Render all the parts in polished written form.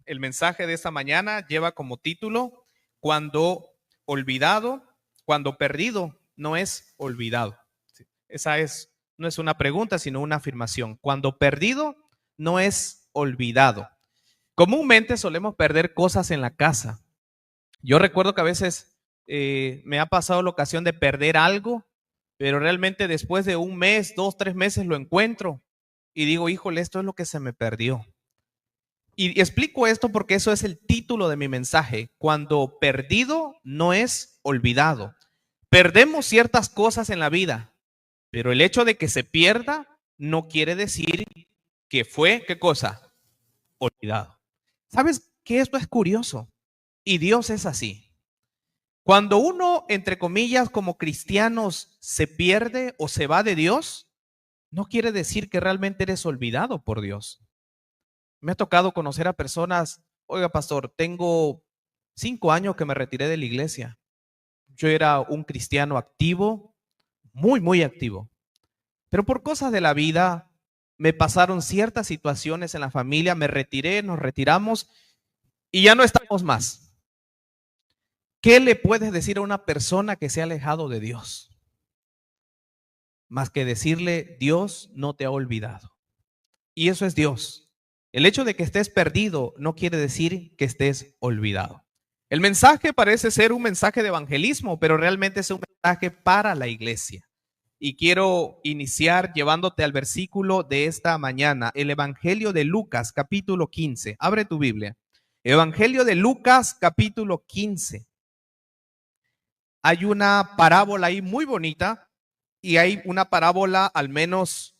El mensaje de esta mañana lleva como título: cuando olvidado, cuando perdido, no es olvidado. Esa no es una pregunta, sino una afirmación. Cuando perdido, no es olvidado. Comúnmente solemos perder cosas en la casa. Yo recuerdo que a veces me ha pasado la ocasión de perder algo, pero realmente después de un mes, 2, 3 meses lo encuentro y digo, híjole, esto es lo que se me perdió. Y explico esto porque eso es el título de mi mensaje. Cuando perdido no es olvidado. Perdemos ciertas cosas en la vida, pero el hecho de que se pierda no quiere decir que fue, ¿qué cosa? Olvidado. ¿Sabes que esto es curioso? Y Dios es así. Cuando uno, entre comillas, como cristianos, se pierde o se va de Dios, no quiere decir que realmente eres olvidado por Dios. Me ha tocado conocer a personas, oiga, pastor, tengo 5 años que me retiré de la iglesia. Yo era un cristiano activo, muy activo. Pero por cosas de la vida, me pasaron ciertas situaciones en la familia, me retiré, nos retiramos y ya no estamos más. ¿Qué le puedes decir a una persona que se ha alejado de Dios? Más que decirle, Dios no te ha olvidado. Y eso es Dios. El hecho de que estés perdido no quiere decir que estés olvidado. El mensaje parece ser un mensaje de evangelismo, pero realmente es un mensaje para la iglesia. Y quiero iniciar llevándote al versículo de esta mañana, el Evangelio de Lucas, capítulo 15. Abre tu Biblia. Evangelio de Lucas, capítulo 15. Hay una parábola ahí muy bonita y hay una parábola al menos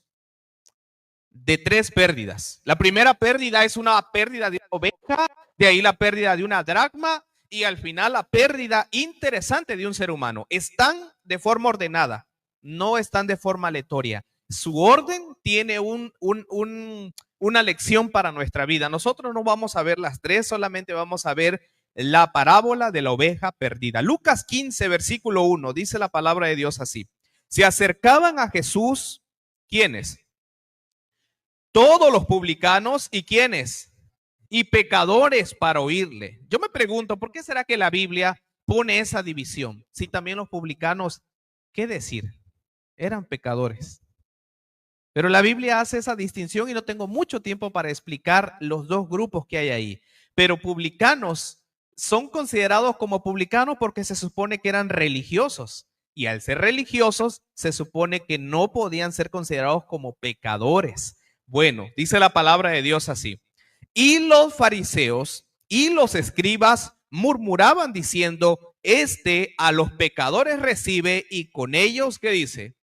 de 3 pérdidas. La primera pérdida es una pérdida de una oveja, de ahí la pérdida de una dracma y al final la pérdida interesante de un ser humano. Están de forma ordenada, no están de forma aleatoria. Su orden tiene una lección para nuestra vida. Nosotros no vamos a ver las 3, solamente vamos a ver la parábola de la oveja perdida. Lucas 15, versículo 1, dice la palabra de Dios así. Se acercaban a Jesús, ¿quiénes? Todos los publicanos y ¿quiénes? Y pecadores para oírle. Yo me pregunto, ¿por qué será que la Biblia pone esa división? Si también los publicanos, ¿qué decir? Eran pecadores. Pero la Biblia hace esa distinción y no tengo mucho tiempo para explicar los dos grupos que hay ahí. Pero publicanos son considerados como publicanos porque se supone que eran religiosos. Y al ser religiosos, se supone que no podían ser considerados como pecadores. Bueno, dice la palabra de Dios así. Y los fariseos y los escribas murmuraban diciendo, este a los pecadores recibe y con ellos, ¿qué dice?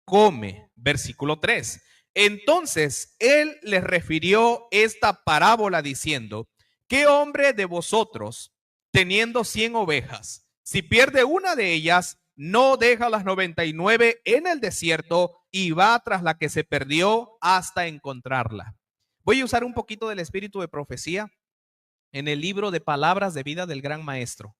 Come. Versículo 3. Entonces él les refirió esta parábola diciendo, ¿qué hombre de vosotros, teniendo 100 ovejas, si pierde una de ellas, no deja las 99 en el desierto y va tras la que se perdió hasta encontrarla? Voy a usar un poquito del espíritu de profecía en el libro de Palabras de Vida del Gran Maestro.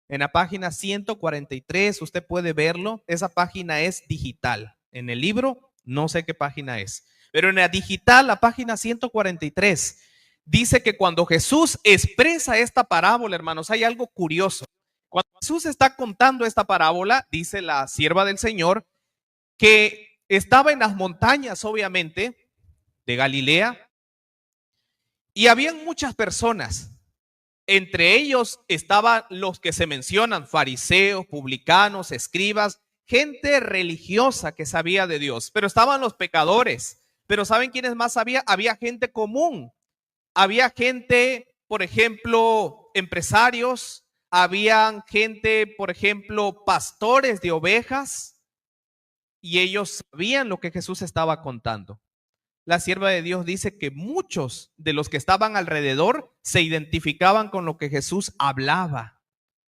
En la página 143, usted puede verlo. Esa página es digital. En el libro, no sé qué página es. Pero en la digital, la página 143, dice que cuando Jesús expresa esta parábola, hermanos, hay algo curioso. Cuando Jesús está contando esta parábola, dice la sierva del Señor, que estaba en las montañas, obviamente, de Galilea, y habían muchas personas. Entre ellos estaban los que se mencionan, fariseos, publicanos, escribas, gente religiosa que sabía de Dios, pero estaban los pecadores. Pero ¿saben quiénes más había? Había gente común, había gente, por ejemplo, empresarios, había gente, por ejemplo, pastores de ovejas, y ellos sabían lo que Jesús estaba contando. La sierva de Dios dice que muchos de los que estaban alrededor se identificaban con lo que Jesús hablaba.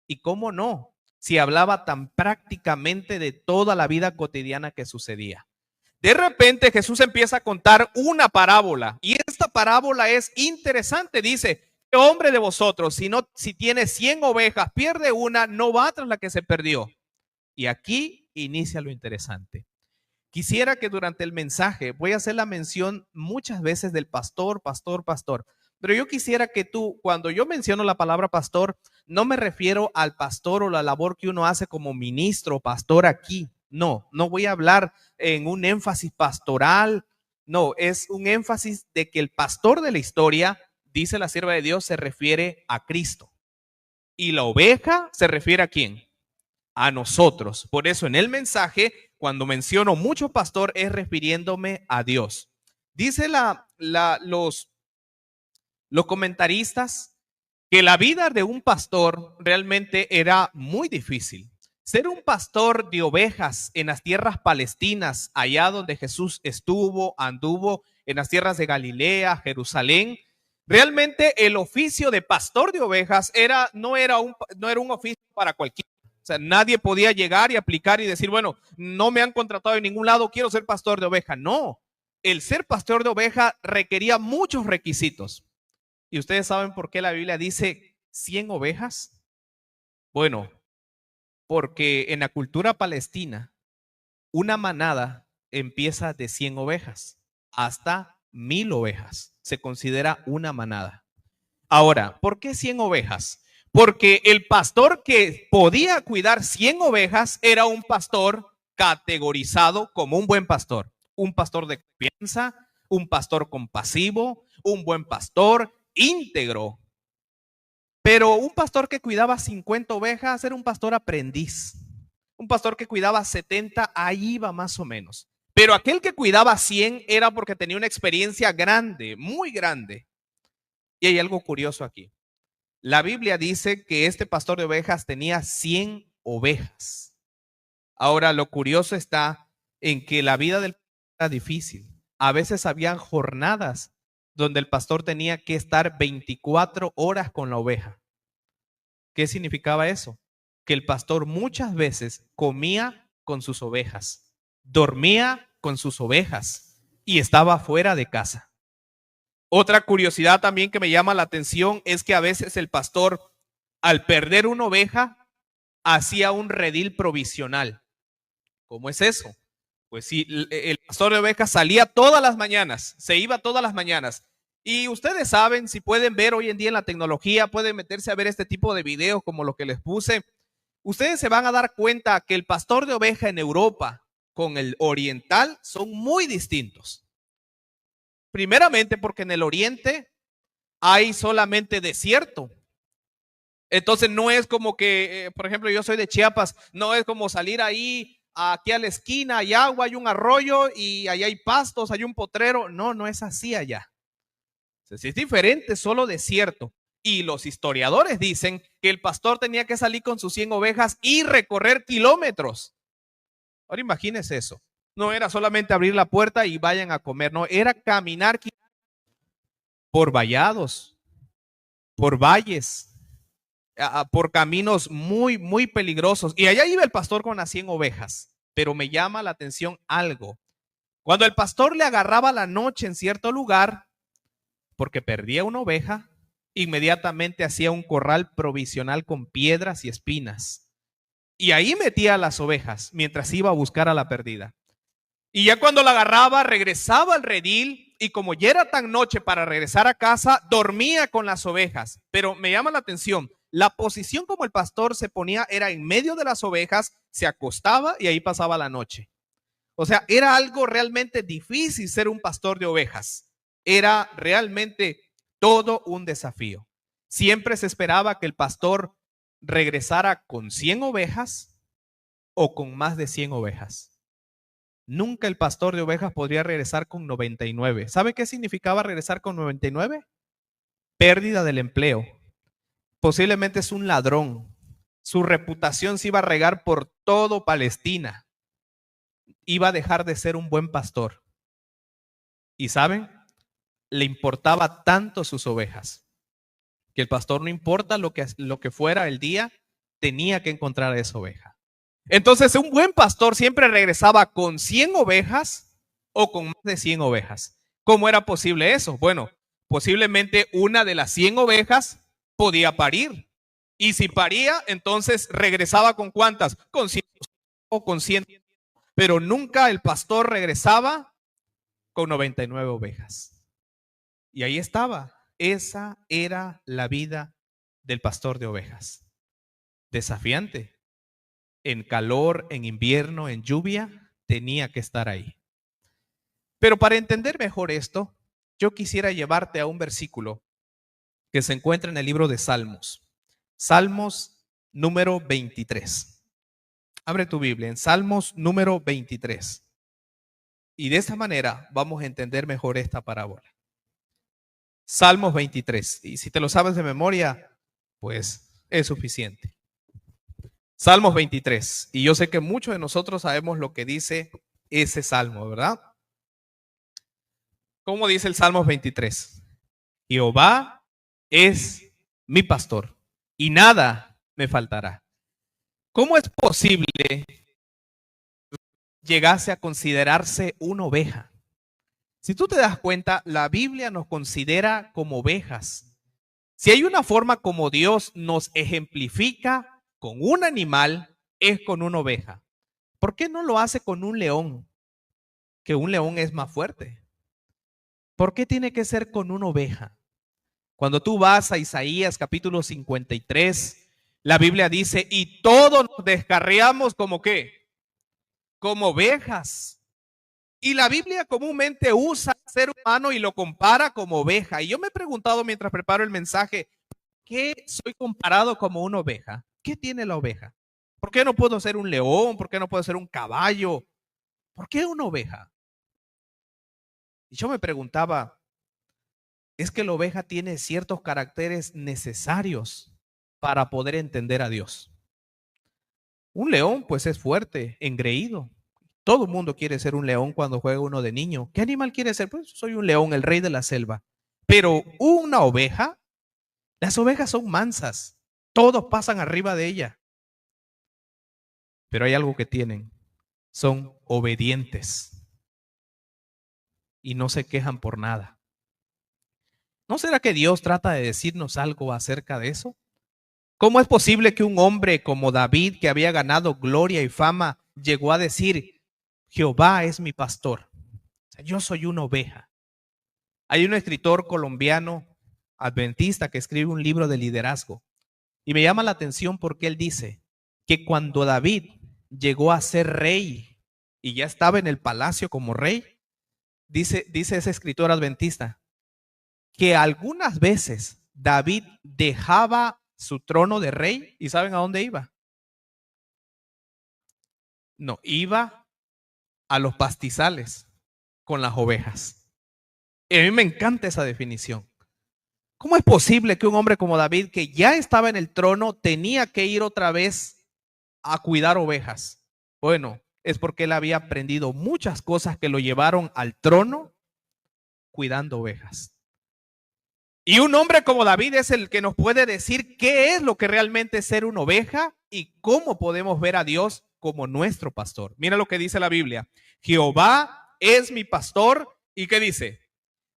¿Y cómo no? Si hablaba tan prácticamente de toda la vida cotidiana que sucedía. De repente Jesús empieza a contar una parábola y esta parábola es interesante. Dice, ¿qué hombre de vosotros, si tiene 100 ovejas, pierde una, no va tras la que se perdió? Y aquí inicia lo interesante. Quisiera que durante el mensaje, voy a hacer la mención muchas veces del pastor, pastor, pastor, Pero yo quisiera que tú, cuando yo menciono la palabra pastor, no me refiero al pastor o la labor que uno hace como ministro o pastor aquí. No, no voy a hablar en un énfasis pastoral. No, es un énfasis de que el pastor de la historia, dice la sierva de Dios, se refiere a Cristo. Y la oveja se refiere a quién? A nosotros. Por eso en el mensaje, cuando menciono mucho pastor, es refiriéndome a Dios. Dice los comentaristas que la vida de un pastor realmente era muy difícil. Ser un pastor de ovejas en las tierras palestinas, allá donde Jesús estuvo, anduvo, en las tierras de Galilea, Jerusalén, realmente el oficio de pastor de ovejas no era un oficio para cualquiera. O sea, nadie podía llegar y aplicar y decir, bueno, no me han contratado en ningún lado, quiero ser pastor de oveja. No, el ser pastor de oveja requería muchos requisitos. ¿Y ustedes saben por qué la Biblia dice 100 ovejas? Bueno, porque en la cultura palestina, una manada empieza de 100 ovejas hasta 1000 ovejas. Se considera una manada. Ahora, ¿por qué 100 ovejas? Porque el pastor que podía cuidar 100 ovejas era un pastor categorizado como un buen pastor. Un pastor de confianza, un pastor compasivo, un buen pastor íntegro. Pero un pastor que cuidaba 50 ovejas era un pastor aprendiz. Un pastor que cuidaba 70, ahí iba más o menos. Pero aquel que cuidaba 100 era porque tenía una experiencia grande, muy grande. Y hay algo curioso aquí. La Biblia dice que este pastor de ovejas tenía 100 ovejas. Ahora, lo curioso está en que la vida del pastor era difícil. A veces habían jornadas donde el pastor tenía que estar 24 horas con la oveja. ¿Qué significaba eso? Que el pastor muchas veces comía con sus ovejas, dormía con sus ovejas y estaba fuera de casa. Otra curiosidad también que me llama la atención es que a veces el pastor, al perder una oveja, hacía un redil provisional. ¿Cómo es eso? Pues sí, el pastor de ovejas salía todas las mañanas, se iba todas las mañanas. Y ustedes saben, si pueden ver hoy en día en la tecnología, pueden meterse a ver este tipo de videos como lo que les puse. Ustedes se van a dar cuenta que el pastor de oveja en Europa con el oriental son muy distintos. Primeramente porque en el oriente hay solamente desierto. Entonces no es como que, por ejemplo, yo soy de Chiapas, no es como salir ahí, aquí a la esquina hay agua, hay un arroyo y allá hay pastos, hay un potrero. No, no es así allá. Es diferente, solo desierto. Y los historiadores dicen que el pastor tenía que salir con sus 100 ovejas y recorrer kilómetros. Ahora imagínense eso. No era solamente abrir la puerta y vayan a comer, no, era caminar por vallados, por valles, por caminos muy, muy peligrosos. Y allá iba el pastor con las 100 ovejas. Pero me llama la atención algo. Cuando el pastor le agarraba la noche en cierto lugar, porque perdía una oveja, inmediatamente hacía un corral provisional con piedras y espinas. Y ahí metía a las ovejas mientras iba a buscar a la perdida. Y ya cuando la agarraba, regresaba al redil y como ya era tan noche para regresar a casa, dormía con las ovejas. Pero me llama la atención, la posición como el pastor se ponía era en medio de las ovejas, se acostaba y ahí pasaba la noche. O sea, era algo realmente difícil ser un pastor de ovejas. Era realmente todo un desafío. Siempre se esperaba que el pastor regresara con 100 ovejas o con más de 100 ovejas. Nunca el pastor de ovejas podría regresar con 99. ¿Sabe qué significaba regresar con 99? Pérdida del empleo. Posiblemente es un ladrón. Su reputación se iba a regar por todo Palestina. Iba a dejar de ser un buen pastor. ¿Y saben? Le importaba tanto sus ovejas que el pastor, no importa lo que fuera el día, tenía que encontrar a esa oveja. Entonces, un buen pastor siempre regresaba con 100 ovejas o con más de 100 ovejas. ¿Cómo era posible eso? Bueno, posiblemente una de las 100 ovejas podía parir. Y si paría, entonces regresaba con ¿cuántas? Con 100 o con 100. Pero nunca el pastor regresaba con 99 ovejas. Y ahí estaba. esa era la vida del pastor de ovejas. Desafiante. En calor, en invierno, en lluvia, tenía que estar ahí. Pero para entender mejor esto, yo quisiera llevarte a un versículo que se encuentra en el libro de Salmos. Salmos número 23. Abre tu Biblia en Salmos número 23. Y de esta manera vamos a entender mejor esta parábola. Salmos 23. Y si te lo sabes de memoria, pues es suficiente. Salmos 23. Y yo sé que muchos de nosotros sabemos lo que dice ese salmo, ¿verdad? ¿Cómo dice el Salmos 23? Jehová es mi pastor y nada me faltará. ¿Cómo es posible llegase a considerarse una oveja? Si tú te das cuenta, la Biblia nos considera como ovejas. Si hay una forma como Dios nos ejemplifica con un animal, es con una oveja. ¿Por qué no lo hace con un león? Que un león es más fuerte. ¿Por qué tiene que ser con una oveja? Cuando tú vas a Isaías capítulo 53, la Biblia dice, y todos nos descarriamos como ¿qué? Como ovejas. Y la Biblia comúnmente usa al ser humano y lo compara como oveja. Y yo me he preguntado mientras preparo el mensaje, ¿qué soy comparado como una oveja? ¿Qué tiene la oveja? ¿Por qué no puedo ser un león? ¿Por qué no puedo ser un caballo? ¿Por qué una oveja? Y yo me preguntaba, es que la oveja tiene ciertos caracteres necesarios para poder entender a Dios. Un león, pues es fuerte, engreído. Todo el mundo quiere ser un león cuando juega uno de niño. ¿Qué animal quiere ser? Pues soy un león, el rey de la selva. Pero una oveja, las ovejas son mansas. Todos pasan arriba de ella. Pero hay algo que tienen. Son obedientes. Y no se quejan por nada. ¿No será que Dios trata de decirnos algo acerca de eso? ¿Cómo es posible que un hombre como David, que había ganado gloria y fama, llegó a decir, Jehová es mi pastor? O sea, yo soy una oveja. Hay un escritor colombiano adventista que escribe un libro de liderazgo. Y me llama la atención porque él dice que cuando David llegó a ser rey y ya estaba en el palacio como rey, dice ese escritor adventista, que algunas veces David dejaba su trono de rey y ¿saben a dónde iba? No, iba a los pastizales con las ovejas. Y a mí me encanta esa definición. ¿Cómo es posible que un hombre como David, que ya estaba en el trono, tenía que ir otra vez a cuidar ovejas? Bueno, es porque él había aprendido muchas cosas que lo llevaron al trono cuidando ovejas. Y un hombre como David es el que nos puede decir qué es lo que realmente es ser una oveja y cómo podemos ver a Dios como nuestro pastor. Mira lo que dice la Biblia. Jehová es mi pastor. ¿Y qué dice?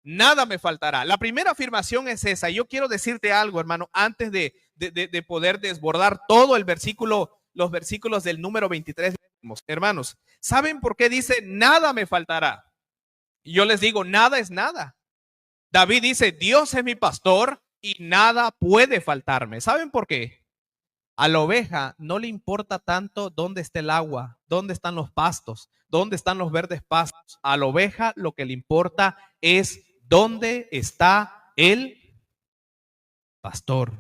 Nada me faltará. La primera afirmación es esa. Yo quiero decirte algo, hermano, antes de poder desbordar todo el versículo, los versículos del número 23. Hermanos, ¿saben por qué dice nada me faltará? Y yo les digo, nada es nada. David dice, Dios es mi pastor y nada puede faltarme. ¿Saben por qué? A la oveja no le importa tanto dónde está el agua, dónde están los pastos, dónde están los verdes pastos. A la oveja lo que le importa es dónde está el pastor.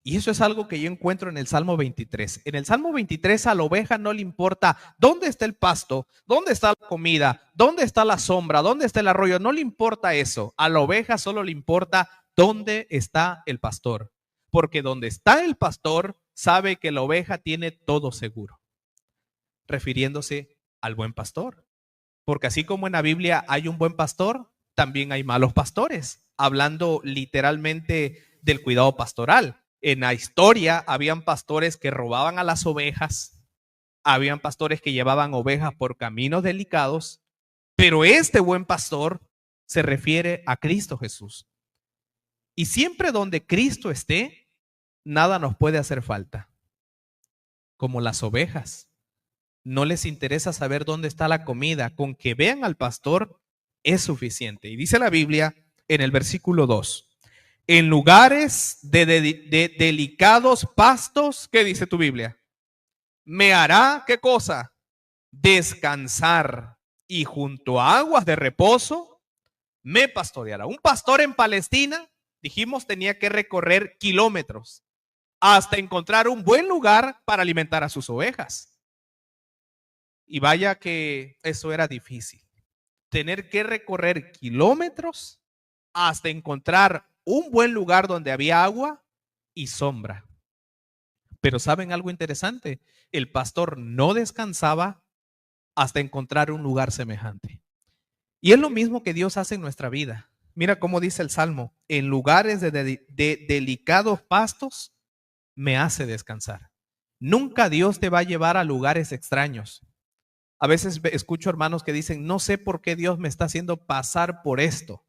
Y eso es algo que yo encuentro en el Salmo 23. En el Salmo 23 a la oveja no le importa dónde está el pasto, dónde está la comida, dónde está la sombra, dónde está el arroyo. No le importa eso. A la oveja solo le importa dónde está el pastor. Porque donde está el pastor sabe que la oveja tiene todo seguro. Refiriéndose al buen pastor. Porque así como en la Biblia hay un buen pastor, también hay malos pastores. Hablando literalmente del cuidado pastoral. En la historia habían pastores que robaban a las ovejas, habían pastores que llevaban ovejas por caminos delicados, pero este buen pastor se refiere a Cristo Jesús. Y siempre donde Cristo esté, nada nos puede hacer falta. Como las ovejas, no les interesa saber dónde está la comida, con que vean al pastor es suficiente. Y dice la Biblia en el versículo 2. En lugares de delicados pastos, ¿qué dice tu Biblia? Me hará, ¿qué cosa? Descansar, y junto a aguas de reposo me pastoreará. Un pastor en Palestina, dijimos, tenía que recorrer kilómetros hasta encontrar un buen lugar para alimentar a sus ovejas. Y vaya que eso era difícil. Tener que recorrer kilómetros hasta encontrar un buen lugar donde había agua y sombra. Pero ¿saben algo interesante? El pastor no descansaba hasta encontrar un lugar semejante. Y es lo mismo que Dios hace en nuestra vida. Mira cómo dice el Salmo: en lugares de delicados pastos me hace descansar. Nunca Dios te va a llevar a lugares extraños. A veces escucho hermanos que dicen, no sé por qué Dios me está haciendo pasar por esto.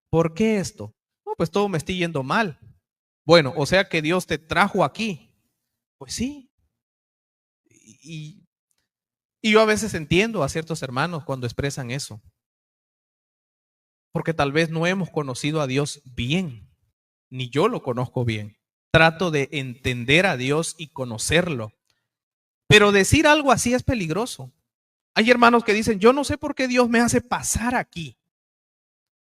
¿Por qué esto? No, pues todo me está yendo mal. Bueno, o sea que Dios te trajo aquí. Pues sí. Y yo a veces entiendo a ciertos hermanos cuando expresan eso. Porque tal vez no hemos conocido a Dios bien. Ni yo lo conozco bien. Trato de entender a Dios y conocerlo. Pero decir algo así es peligroso. Hay hermanos que dicen, yo no sé por qué Dios me hace pasar aquí.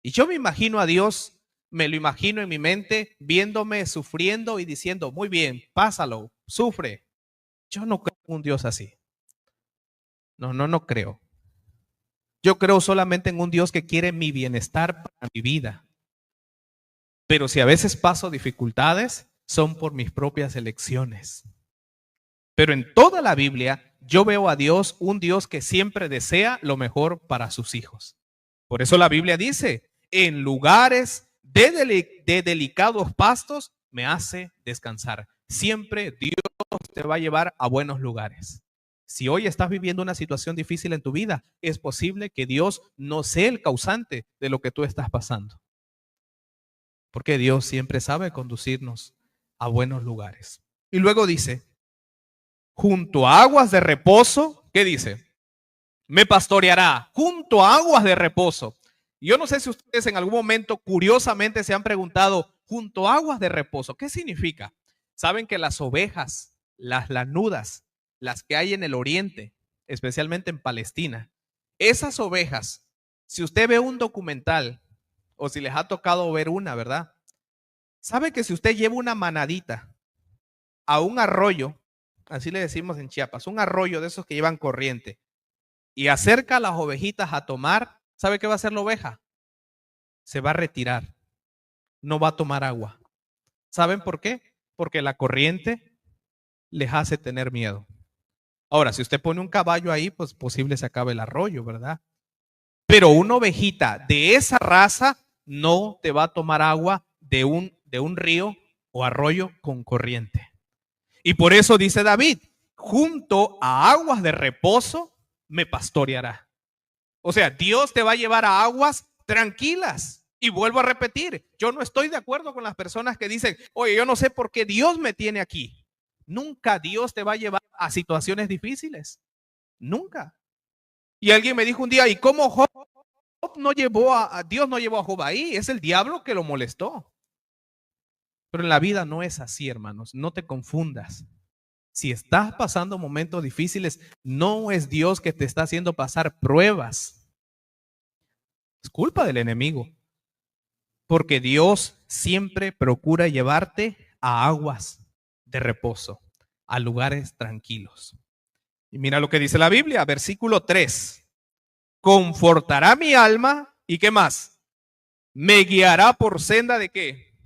Y yo me imagino a Dios, me lo imagino en mi mente, viéndome sufriendo y diciendo, muy bien, pásalo, sufre. Yo no creo en un Dios así. No creo. Yo creo solamente en un Dios que quiere mi bienestar para mi vida. Pero si a veces paso dificultades, son por mis propias elecciones. Pero en toda la Biblia yo veo a Dios, un Dios que siempre desea lo mejor para sus hijos. Por eso la Biblia dice, en lugares de delicados pastos me hace descansar. Siempre Dios te va a llevar a buenos lugares. Si hoy estás viviendo una situación difícil en tu vida, es posible que Dios no sea el causante de lo que tú estás pasando. Porque Dios siempre sabe conducirnos a buenos lugares. Y luego dice, junto a aguas de reposo, ¿qué dice? Me pastoreará junto a aguas de reposo. Yo no sé si ustedes en algún momento curiosamente se han preguntado, junto a aguas de reposo, ¿qué significa? Saben que las ovejas, las lanudas, las que hay en el oriente, especialmente en Palestina, esas ovejas, si usted ve un documental o si les ha tocado ver una, ¿verdad? Sabe que si usted lleva una manadita a un arroyo, así le decimos en Chiapas, un arroyo de esos que llevan corriente, y acerca a las ovejitas a tomar, ¿sabe qué va a hacer la oveja? Se va a retirar, no va a tomar agua. ¿Saben por qué? Porque la corriente les hace tener miedo. Ahora, si usted pone un caballo ahí, pues posible se acabe el arroyo, ¿verdad? Pero una ovejita de esa raza no te va a tomar agua de un río o arroyo con corriente. Y por eso dice David, junto a aguas de reposo me pastoreará. O sea, Dios te va a llevar a aguas tranquilas. Y vuelvo a repetir, yo no estoy de acuerdo con las personas que dicen, oye, yo no sé por qué Dios me tiene aquí. Nunca Dios te va a llevar a situaciones difíciles. Nunca. Y alguien me dijo un día, ¿y cómo Job no llevó a Dios no llevó a Job ahí? Es el diablo que lo molestó. Pero en la vida no es así, hermanos. No te confundas. Si estás pasando momentos difíciles, no es Dios que te está haciendo pasar pruebas. Es culpa del enemigo. Porque Dios siempre procura llevarte a aguas de reposo, a lugares tranquilos. Y mira lo que dice la Biblia, versículo 3. Confortará mi alma, ¿y qué más? Me guiará por senda de ¿qué?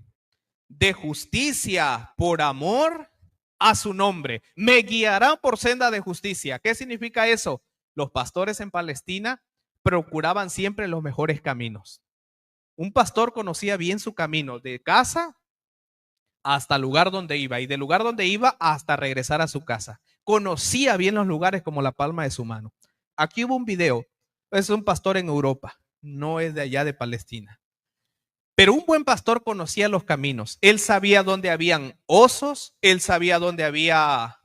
De justicia, por amor a su nombre. Me guiará por senda de justicia. ¿Qué significa eso? Los pastores en Palestina procuraban siempre los mejores caminos. Un pastor conocía bien su camino de casa hasta el lugar donde iba y del lugar donde iba hasta regresar a su casa. Conocía bien los lugares como la palma de su mano. Aquí hubo un video. Es un pastor en Europa, no es de allá de Palestina. Pero un buen pastor conocía los caminos. Él sabía dónde habían osos, él sabía dónde había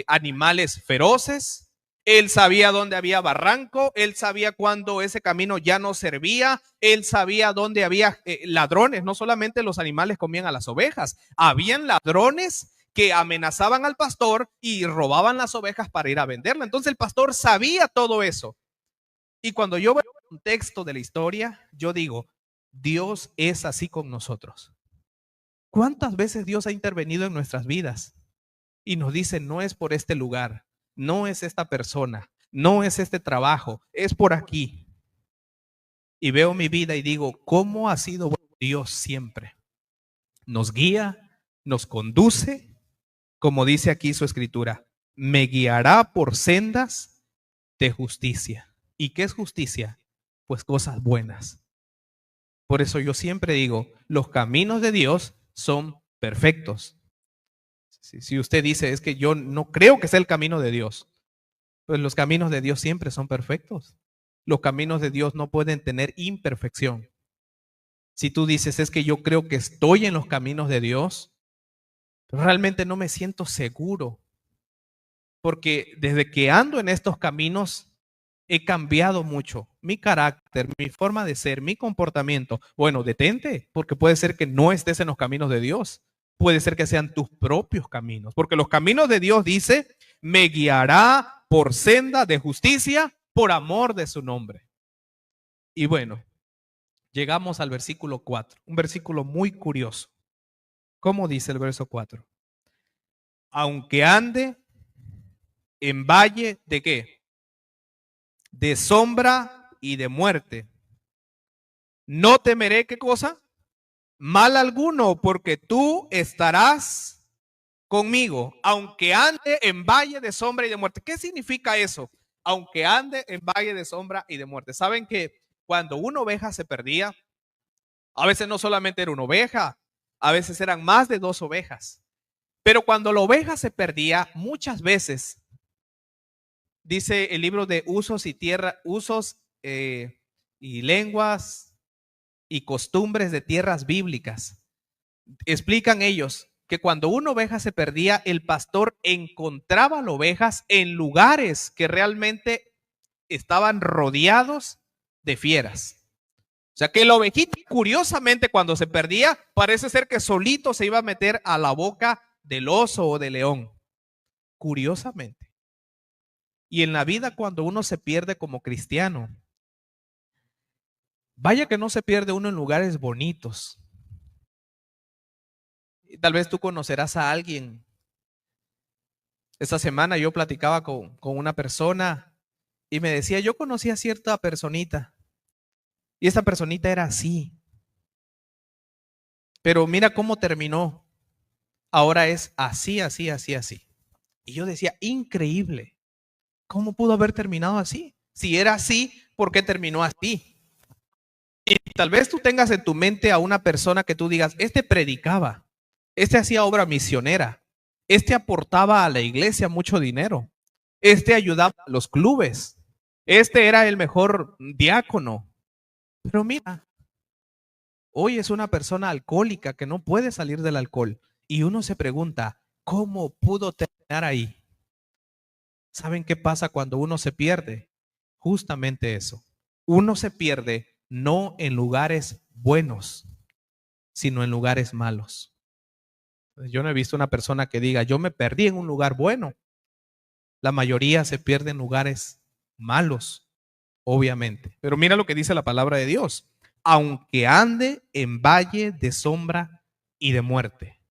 animales feroces, Él sabía dónde había barranco, él sabía cuándo ese camino ya no servía, él sabía dónde había ladrones. No solamente los animales comían a las ovejas, habían ladrones que amenazaban al pastor y robaban las ovejas para ir a venderla. Entonces el pastor sabía todo eso. Y cuando yo veo el contexto de la historia, yo digo, Dios es así con nosotros. ¿Cuántas veces Dios ha intervenido en nuestras vidas y nos dice, no es por este lugar, no es esta persona, no es este trabajo, es por aquí? Y veo mi vida y digo, ¿cómo ha sido Dios siempre? Nos guía, nos conduce, como dice aquí su escritura, me guiará por sendas de justicia. ¿Y qué es justicia? Pues cosas buenas. Por eso yo siempre digo, los caminos de Dios son perfectos. Si usted dice, es que yo no creo que sea el camino de Dios, pues los caminos de Dios siempre son perfectos. Los caminos de Dios no pueden tener imperfección. Si tú dices, es que yo creo que estoy en los caminos de Dios, realmente no me siento seguro, porque desde que ando en estos caminos he cambiado mucho mi carácter, mi forma de ser, mi comportamiento. Bueno, detente, porque puede ser que no estés en los caminos de Dios. Puede ser que sean tus propios caminos, porque los caminos de Dios dice, me guiará por senda de justicia por amor de su nombre. Y bueno, llegamos al versículo 4, un versículo muy curioso. ¿Cómo dice el verso 4? Aunque ande en valle de ¿qué? De sombra y de muerte. No temeré, ¿qué cosa? Mal alguno, porque tú estarás conmigo, aunque ande en valle de sombra y de muerte. ¿Qué significa eso? Aunque ande en valle de sombra y de muerte. ¿Saben que cuando una oveja se perdía, a veces no solamente era una oveja, a veces eran más de 2 ovejas? Pero cuando la oveja se perdía, muchas veces, dice el libro de usos y tierra, usos y lenguas y costumbres de tierras bíblicas, explican ellos que cuando una oveja se perdía, el pastor encontraba las ovejas en lugares que realmente estaban rodeados de fieras. O sea que la ovejita, curiosamente, cuando se perdía, parece ser que solito se iba a meter a la boca del oso o del león. Curiosamente. Y en la vida, cuando uno se pierde como cristiano, vaya que no se pierde uno en lugares bonitos. Tal vez tú conocerás a alguien. Esta semana yo platicaba con una persona y me decía, yo conocí a cierta personita y esa personita era así. Pero mira cómo terminó. Ahora es así, así, así, así. Y yo decía, increíble. ¿Cómo pudo haber terminado así? Si era así, ¿por qué terminó así? Y tal vez tú tengas en tu mente a una persona que tú digas, este predicaba, este hacía obra misionera, este aportaba a la iglesia mucho dinero, este ayudaba a los clubes, este era el mejor diácono. Pero mira, hoy es una persona alcohólica que no puede salir del alcohol. Y uno se pregunta, ¿cómo pudo terminar ahí? ¿Saben qué pasa cuando uno se pierde? Justamente eso. Uno se pierde no en lugares buenos, sino en lugares malos. Yo no he visto una persona que diga, yo me perdí en un lugar bueno. La mayoría se pierde en lugares malos, obviamente. Pero mira lo que dice la palabra de Dios. Aunque ande en valle de sombra y de muerte.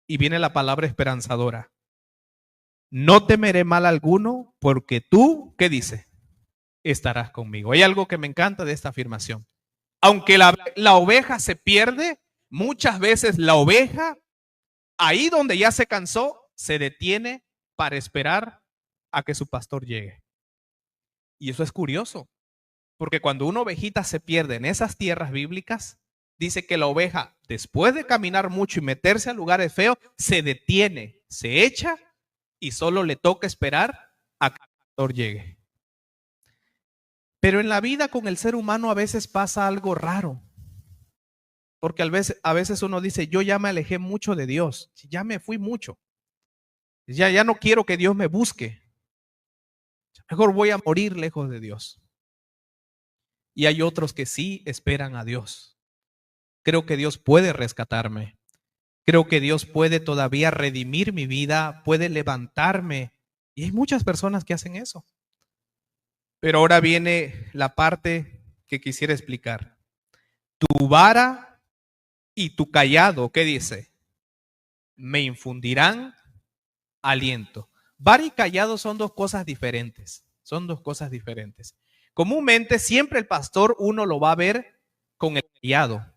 Y viene la palabra esperanzadora. No temeré mal alguno porque tú, ¿qué dice? Estarás conmigo. Hay algo que me encanta de esta afirmación. Aunque la oveja se pierde, muchas veces la oveja, ahí donde ya se cansó, se detiene para esperar a que su pastor llegue. Y eso es curioso, porque cuando una ovejita se pierde en esas tierras bíblicas, dice que la oveja, después de caminar mucho y meterse a lugares feos, se detiene, se echa y solo le toca esperar a que el pastor llegue. Pero en la vida con el ser humano a veces pasa algo raro. Porque a veces uno dice, yo ya me alejé mucho de Dios, ya me fui mucho. Ya no quiero que Dios me busque. Mejor voy a morir lejos de Dios. Y hay otros que sí esperan a Dios. Creo que Dios puede rescatarme. Creo que Dios puede todavía redimir mi vida, puede levantarme. Y hay muchas personas que hacen eso. Pero ahora viene la parte que quisiera explicar. Tu vara y tu cayado, ¿qué dice? Me infundirán aliento. Vara y cayado son dos cosas diferentes. Son dos cosas diferentes. Comúnmente siempre el pastor uno lo va a ver con el cayado.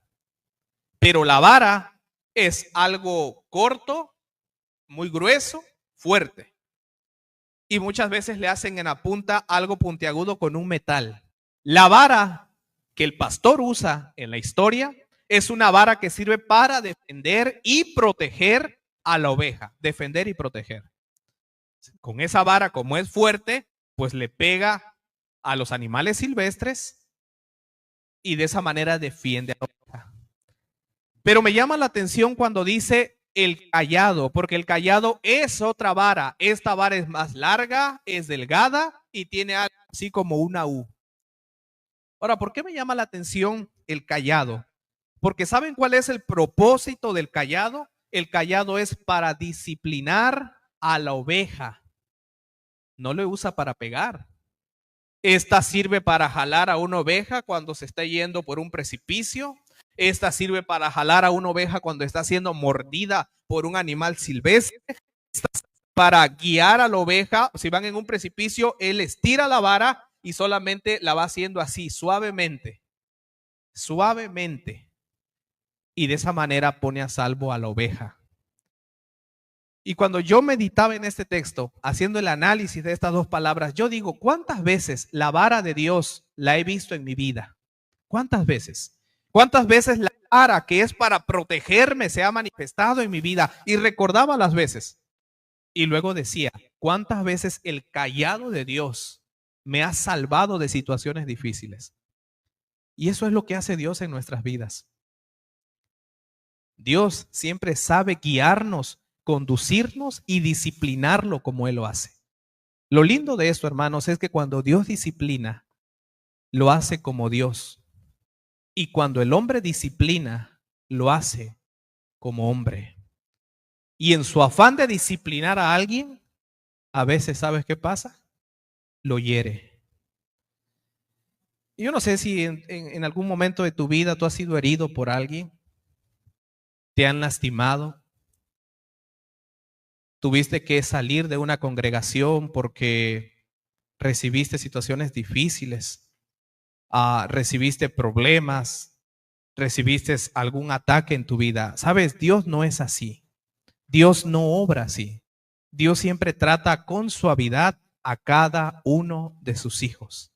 Pero la vara es algo corto, muy grueso, fuerte. Y muchas veces le hacen en la punta algo puntiagudo con un metal. La vara que el pastor usa en la historia es una vara que sirve para defender y proteger a la oveja. Defender y proteger. Con esa vara, como es fuerte, pues le pega a los animales silvestres y de esa manera defiende a la oveja. Pero me llama la atención cuando dice el cayado, porque el cayado es otra vara. Esta vara es más larga, es delgada y tiene algo así como una U. Ahora, ¿por qué me llama la atención el cayado? Porque ¿saben cuál es el propósito del cayado? El cayado es para disciplinar a la oveja. No lo usa para pegar. Esta sirve para jalar a una oveja cuando se está yendo por un precipicio. Esta sirve para jalar a una oveja cuando está siendo mordida por un animal silvestre. Esta para guiar a la oveja. Si van en un precipicio, él estira la vara y solamente la va haciendo así, suavemente. Suavemente. Y de esa manera pone a salvo a la oveja. Y cuando yo meditaba en este texto, haciendo el análisis de estas dos palabras, yo digo, ¿cuántas veces la vara de Dios la he visto en mi vida? ¿Cuántas veces? ¿Cuántas veces la vara que es para protegerme se ha manifestado en mi vida? Y recordaba las veces. Y luego decía, ¿cuántas veces el cayado de Dios me ha salvado de situaciones difíciles? Y eso es lo que hace Dios en nuestras vidas. Dios siempre sabe guiarnos, conducirnos y disciplinarlo como Él lo hace. Lo lindo de esto, hermanos, es que cuando Dios disciplina, lo hace como Dios. Y cuando el hombre disciplina, lo hace como hombre. Y en su afán de disciplinar a alguien, a veces, ¿sabes qué pasa? Lo hiere. Yo no sé si en algún momento de tu vida tú has sido herido por alguien, te han lastimado, tuviste que salir de una congregación porque recibiste situaciones difíciles, recibiste problemas, recibiste algún ataque en tu vida. Sabes, Dios no es así. Dios no obra así. Dios siempre trata con suavidad a cada uno de sus hijos.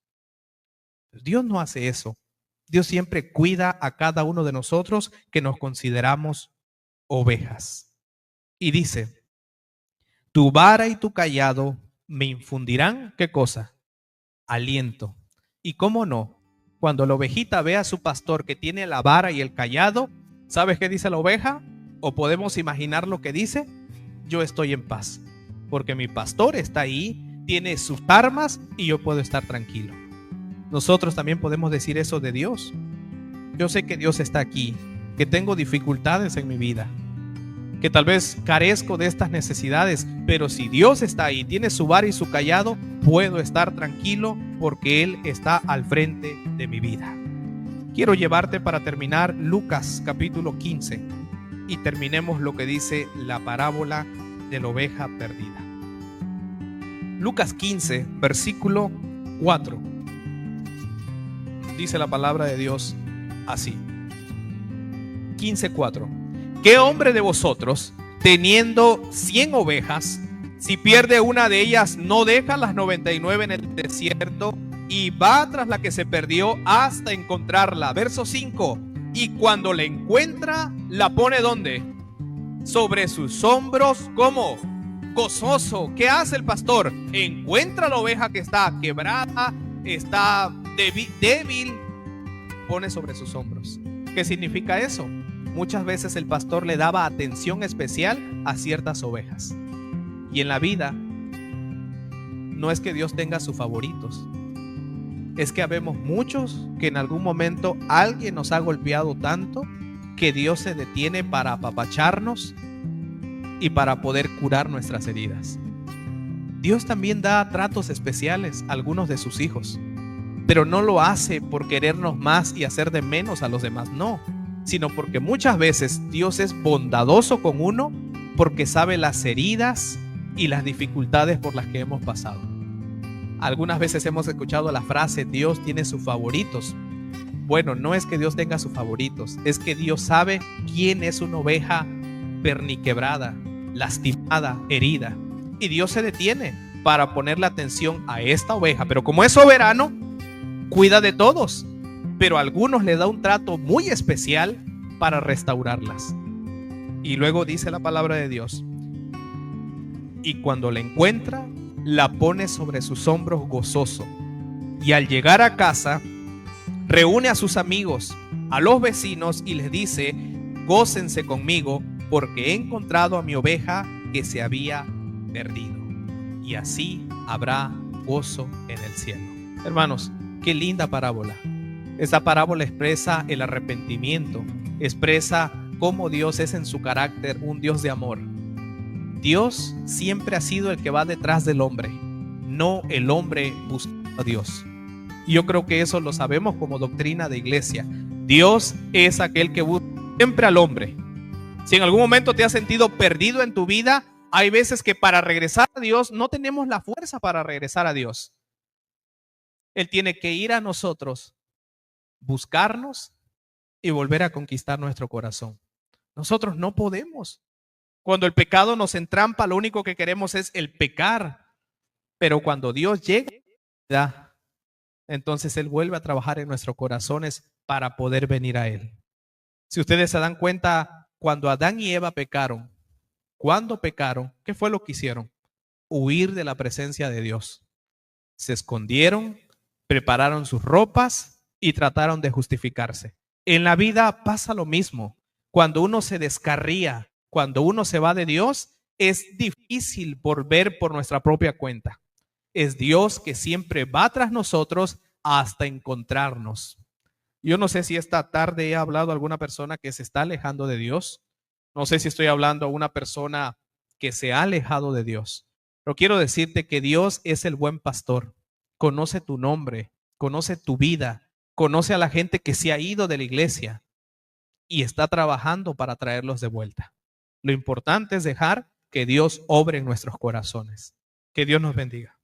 Dios no hace eso. Dios siempre cuida a cada uno de nosotros que nos consideramos ovejas. Y dice, tu vara y tu cayado me infundirán, ¿qué cosa? Aliento. Y cómo no, cuando la ovejita ve a su pastor que tiene la vara y el cayado, ¿sabes qué dice la oveja? ¿O podemos imaginar lo que dice? Yo estoy en paz, porque mi pastor está ahí, tiene sus armas y yo puedo estar tranquilo. Nosotros también podemos decir eso de Dios. Yo sé que Dios está aquí, que tengo dificultades en mi vida, que tal vez carezco de estas necesidades, pero si Dios está ahí, tiene su vara y su cayado, puedo estar tranquilo porque Él está al frente de mi vida. Quiero llevarte para terminar Lucas capítulo 15 y terminemos lo que dice la parábola de la oveja perdida. Lucas 15, versículo 4. Dice la palabra de Dios así. 15:4. ¿Qué hombre de vosotros, teniendo 100 ovejas, si pierde una de ellas, no deja las 99 en el desierto y va tras la que se perdió hasta encontrarla? Verso 5. Y cuando la encuentra, la pone ¿dónde? Sobre sus hombros, ¿cómo? Gozoso. ¿Qué hace el pastor? Encuentra la oveja que está quebrada, está débil, pone sobre sus hombros. ¿Qué significa eso? Muchas veces el pastor le daba atención especial a ciertas ovejas. Y en la vida no es que Dios tenga sus favoritos. Es que habemos muchos que en algún momento alguien nos ha golpeado tanto que Dios se detiene para apapacharnos y para poder curar nuestras heridas. Dios también da tratos especiales a algunos de sus hijos, pero no lo hace por querernos más y hacer de menos a los demás, no, sino porque muchas veces Dios es bondadoso con uno porque sabe las heridas y las dificultades por las que hemos pasado. Algunas veces hemos escuchado la frase, Dios tiene sus favoritos. Bueno, no es que Dios tenga sus favoritos, es que Dios sabe quién es una oveja perniquebrada, lastimada, herida. Y Dios se detiene para ponerle atención a esta oveja, pero como es soberano, cuida de todos, pero a algunos le da un trato muy especial para restaurarlas. Y luego dice la palabra de Dios, y cuando la encuentra, la pone sobre sus hombros gozoso, y al llegar a casa, reúne a sus amigos, a los vecinos, y les dice, gócense conmigo, porque he encontrado a mi oveja que se había perdido. Y así habrá gozo en el cielo. Hermanos, qué linda parábola. Esta parábola expresa el arrepentimiento, expresa cómo Dios es en su carácter un Dios de amor. Dios siempre ha sido el que va detrás del hombre, no el hombre buscando a Dios. Y yo creo que eso lo sabemos como doctrina de iglesia. Dios es aquel que busca siempre al hombre. Si en algún momento te has sentido perdido en tu vida, hay veces que para regresar a Dios no tenemos la fuerza para regresar a Dios. Él tiene que ir a nosotros, buscarnos y volver a conquistar nuestro corazón. Nosotros no podemos. Cuando el pecado nos entrampa, lo único que queremos es el pecar. Pero cuando Dios llega, entonces Él vuelve a trabajar en nuestros corazones para poder venir a Él. Si ustedes se dan cuenta, cuando Adán y Eva pecaron, ¿cuándo pecaron? ¿Qué fue lo que hicieron? Huir de la presencia de Dios. Se escondieron, prepararon sus ropas y trataron de justificarse. En la vida pasa lo mismo. Cuando uno se descarría, cuando uno se va de Dios, es difícil volver por nuestra propia cuenta. Es Dios que siempre va tras nosotros hasta encontrarnos. Yo no sé si esta tarde he hablado a alguna persona que se está alejando de Dios. No sé si estoy hablando a una persona que se ha alejado de Dios. Pero quiero decirte que Dios es el buen pastor. Conoce tu nombre, conoce tu vida, conoce a la gente que se ha ido de la iglesia y está trabajando para traerlos de vuelta. Lo importante es dejar que Dios obre en nuestros corazones. Que Dios nos bendiga.